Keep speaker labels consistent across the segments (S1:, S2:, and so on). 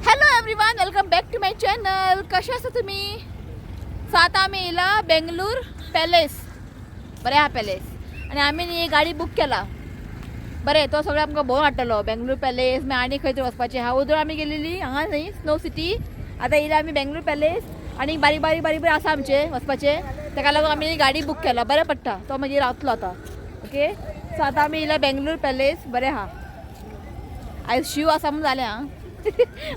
S1: Hello everyone, welcome back to my channel. कशा आसा तुम्ही? सो आतां आमी येयला बेंगलूर पॅलेस. बरें आहा पॅलेस आनी आमी न्ही गाडी बूक केला. बरें, तो सगळें आमकां भोंवून हाडटलो. बेंगलूर पॅलेस मागीर आनी खंय तरी वचपाचें आहा. उदळ आमी गेलेली हांगा न्ही स्नो सिटी. आतां येयला आमी बेंगलूर पॅलेस आनी बारीक बारीक बारीक बारीक आसा आमचे वचपाचें. ताका लागून आमी गाडी बूक केला. बरें पडटा, तो मागीर रावतलो आतां. ओके, सो आतां आमी येयला बेंगलूर पॅलेस. बरें आहा. आयज शिव आसा म्हूण जालें आं.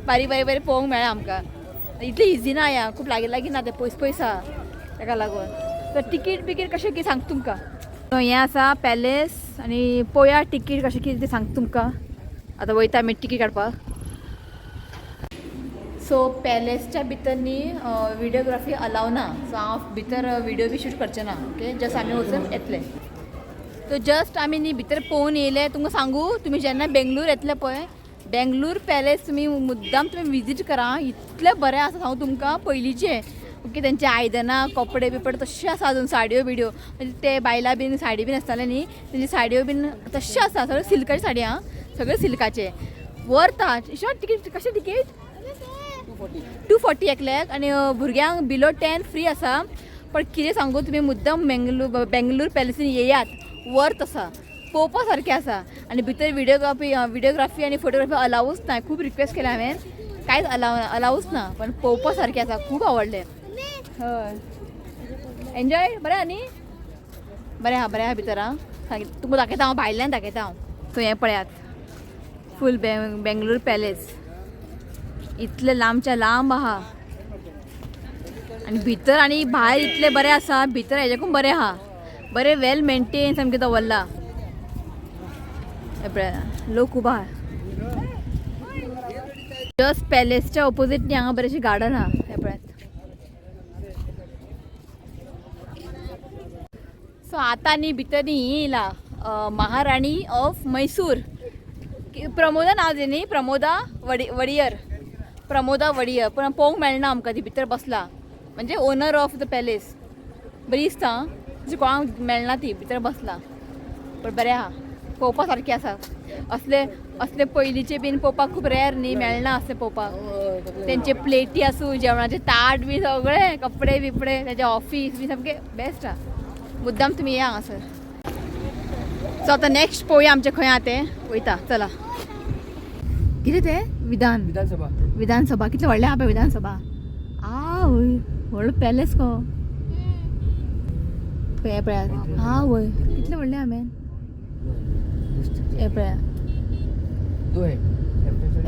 S1: बारीक बारीक बारीक पळोवंक मेळ्ळा आमकां. इतलें इजी ना या, खूब लागीं लागीं ना, तें पयस पयस आहा ताका लागून. तर तिकीट बिकीट कशें कितें सांगता तुमकां. हें आसा पॅलेस आनी पळोवया तिकीट कशें कितें तें सांगता तुमकां. आतां वयता आमी तिकीट काडपाक. सो पॅलेसच्या भितर न्ही विडियोग्राफी अलाव ना. सो हांव भितर विडियो बी शूट करचें ना. ओके, जस्ट आमी वचून येतले. तो जस्ट आमी न्ही भितर पळोवन येयले. तुमकां सांगू, तुमी जेन्ना बेंगलूर येतले पळय, बेंगलूर पॅलेस तुमी मुद्दाम तुमी विजीट करा. इतलें बरें आसा सांगू तुमकां. पयलींचें ओके, तेंचे आयदनां कपडे बिपडे तशें आसा अजून. साडयो बिडयो म्हणजे ते बायलां बीन साडी बीन आसताले न्ही, तेंची साडयो बीन तशें आसा. सगळें सिल्काची साडी आहा, सगळें सिल्काचे. वर्थ आहा. शॉर्ट तिकीट कशें तिकीट 240 एकल्याक आनी भुरग्यांक बिलो 10 फ्री आसा. पण कितें सांगू, तुमी मुद्दम बेंगलूर पॅलेसीन येयात. वर्थ आसा, पळोवपा सारकें आसा. आनी भितर विडियोग्राफी आनी फोटोग्राफी अलावूच ना. खूब रिक्वेस्ट केल्या हांवें, कांयच अलावूच ना. पण पळोवपा सारकें आसा, खूब आवडलें. हय, एन्जॉय बरें आहा न्ही. बरें आहा भितर. आं तुमकां दाखयता हांव, भायल्यान दाखयता हांव. सो हें पळयात, फूल बेंगलूर पॅलेस. इतलें लांबच्या लांब आहा आनी भितर आनी भायर इतलें बरें आसा. भितर हेज्याकून बरें आहा. बरें वेल मेंटेन सामकें दवरला. लोक खूब आहा. जस्ट पॅलेसच्या ऑपोजीट न्ही हांगा बरेंशें गार्डन आहा. हे पळयात. सो आतां न्ही भितर न्ही ही येयला महाराणी ऑफ मैसूर. प्रमोदा नांव तें न्ही, प्रमोदा वडियर. पण पळोवंक मेळना आमकां. ती भितर बसला म्हणजे ओनर ऑफ द पॅलेस. बरी दिसता. तुजी कोणाक मेळना, ती भितर बसला. पण बरें आहा, पळोवपा सारकें आसा. असले पयलींचे बीन पळोवपाक खूब रेअर न्ही, मेळना असलें पळोवपाक. तेंचे प्लेटी आसूं, जेवणाचे ताट बी सगळे, कपडे बिपडे, तेजें ऑफीस बी सामकें बेस्ट आहा. मुद्दाम तुमी येया हांगासर. सो आतां नेक्स्ट पळोवया आमचें खंय आहा तें. वयता चला. कितें तें विधानसभा कितलें व्हडलें आहा पळय विधानसभा. व्हडलो पॅलेस गो. हे पळयात. वय कितलें व्हडलें आहा मॅन. हे पळया,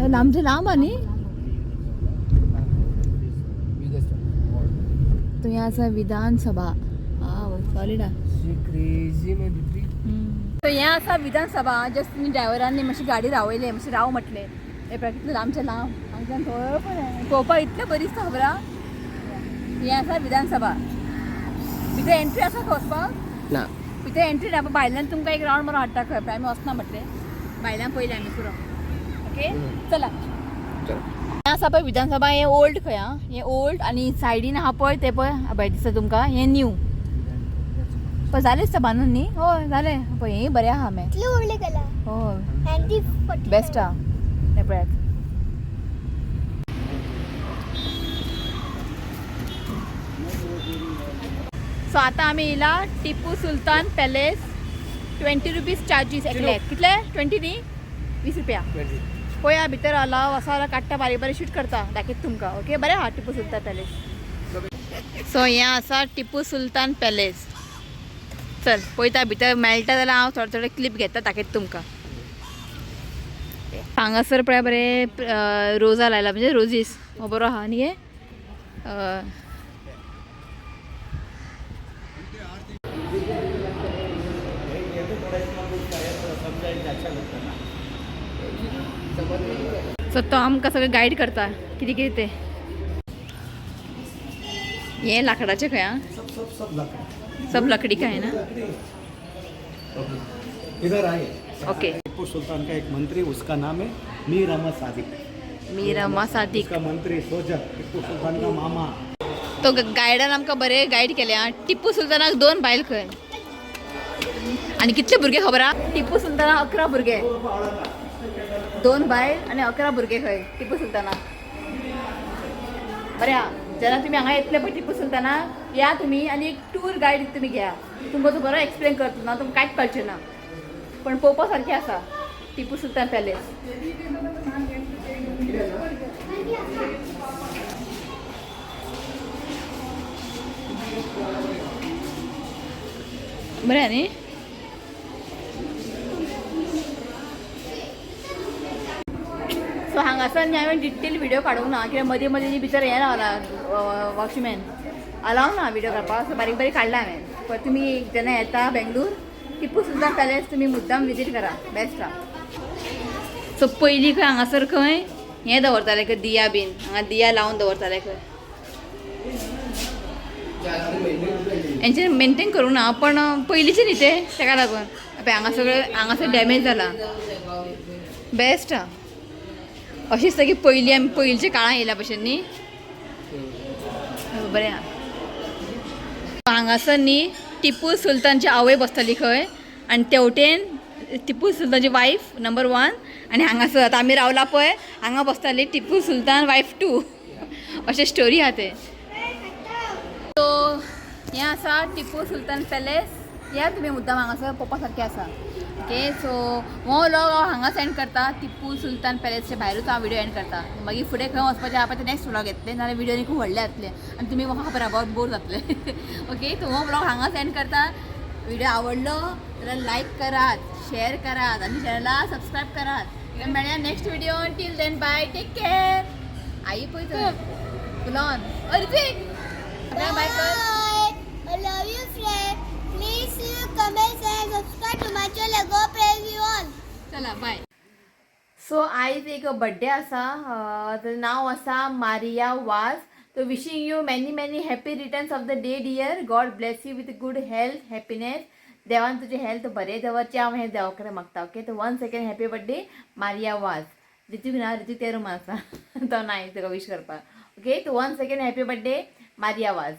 S1: लांबचे लांब आहा न्ही. थंय आसा विधानसभा. सॉलिड आहा. सो हें आसा विधानसभा. जस्ट न्ही ड्रायव्हरान मातशी गाडी रावयले, मातशी राव म्हटलें. हे पळय कितलें लांबचे लांब. हांगच्यान थंय पळय पळोवपाक इतलें बरी दिसता खबर आहा. हें आसा विधानसभा. भितर एंट्री आसा खंय वचपाक ना. भितर एंट्री ना. भायल्यान तुमकां एक रावंड मारून हाडटा खंय. आमी वचना म्हटलें, भायल्यान पयलें आमी पुरो. ओके, चला. हें आसा पळय विधानसभा. हें ओल्ड खंय आं. हें ओल्ड आनी सायडीन आहा पळय तें पळय भायर दिसता तुमकां, हें न्यू. पण जालें दिसता बांदून न्ही. हय जालें. पळय हें बरें आहा मॅ. हय बेस्ट आहा. हें पळयात. सो आतां आमी येयला Tipu Sultan palace. 20 rupees charges एकल्याक. कितले 20 न्ही, 20 रुपया. पळया भितर अलाव आसा, काडटा बारीक बारीक शूट करता, दाखयता तुमकां. ओके, बरें आहा टिपू सुलतान पॅलेस. सो हें आसा टिपू सुलतान पॅलेस. चल पळयता भितर मेळटा जाल्यार हांव थोडे थोडे क्लिप घेता, दाखयता तुमकां. हांगासर पळय बरें रोजा लायला, म्हणजे रोजीस. हो बरो आहा न्ही. सो तो आमकां सगळें गायड करता कितें कितें तें. हें लाकडाचें खंय आं. सब लकड़ी का है ना.
S2: इधर आए.
S1: ओके.
S2: टिप्पू सुल्तान का एक मंत्री, उसका नाम है मीर अहमद सादिक. उसका मंत्री सोजा टिप्पू सुल्तान का मामा.
S1: तो गायडान आमकां बरें गायड केलें आं. टिप्पू सुलतानाक 2 बायल खंय आनी कितले भुरगे खबर आहा. टिप्पू सुलतानाक 11 भुरगे. 2 बायल आणि 11 भुरगे खंय टिपू सुलतानाक. बरें आहा. जेन्ना तुमी हांगा येतले पळय टिपू सुलतानाक या तुमी आनी एक टूर गायड तुमी घेया. तुमकां तो बरो एक्सप्लेन करता ना तुमकां कांयच कळचें ना पण पळोवपा सारकें आसा टिपू सुलतान पॅलेस. बरें आहा न्ही. सो हांगासर न्ही हांवें डिटेल व्हिडिओ काडूंक ना कित्याक मदीं मदीं न्ही भितर हें रावला वॉचमॅन अलाव ना व्हिडिओ काडपाक. सो बारीक बारीक काडला हांवें. पण तुमी जेन्ना येता बेंगलूर टिपू सुलतान पॅलेस तुमी मुद्दाम विजीट करा बेस्ट आहा. सो पयलीं खंय हांगासर खंय हें दवरताले खंय दिया बीन हांगा दिया लावन दवरताले खंय. हेंचें मेंटेन करूंक ना पण पयलींचे न्ही ते ताका लागून पळय हांगासर डॅमेज जाला. बेस्ट आहा. अशीच सगळी पयलींच्या काळां येयल्या भशेन न्ही. बरें आहा. हांगासर न्ही टिपू सुलतानची आवय बसताली खंय आनी तेवटेन टिपू सुलतानची वायफ नंबर 1 आनी हांगासर आतां आमी रावला पळय हांगा बसताली टिपू सुलतान वायफ 2 अशें स्टोरी आहा ते. सो हें आसा टिपू सुलतान पॅलेस. या तुमी मुद्दाम हांगासर पळोवपा सारकें आसा. ओके सो हो व्लॉग हांव हांगाच एंड करता. टिपू सुलतान पॅलेसच्या भायरूच हांव व्हिडिओ एंड करता. मागीर फुडें खंय वचपाचें आहा पळय ते नॅक्स्ट व्लॉग येतले नाजाल्यार व्हिडिओ खूब व्हडले जातले आनी तुमी म्हाका खबर आहा बोर जातले. ओके सो हो व्लॉग हांगाच एंड करता. व्हिडिओ आवडलो जाल्यार लायक करात, शेअर करात आणि चॅनलला सबस्क्राईब करात. मेळया next video. Till then bye take care. आई पळय फुलॉन अर्जिक बाय कर.
S3: I love you, friend. Please comment and subscribe to my channel. God bless you all.
S1: चला बाय. सो आयज एक बड्डे आसा. तें नांव आसा मारिया वाज. तो wishing you many many happy returns of the day dear. God bless you with good health happiness. देवान तुझे हेल्थ बरें दवरचें हांव हें देवा कडेन मागता. ओके तो 1 सेकंड हॅपी बड्डे मारिया वाज. ऋतूक ना ऋतूक त्या रुमान आसा तो नाही तेका विश करपाक. ओके तो 1 सेकंड हॅपी बड्डे मारिया वाज.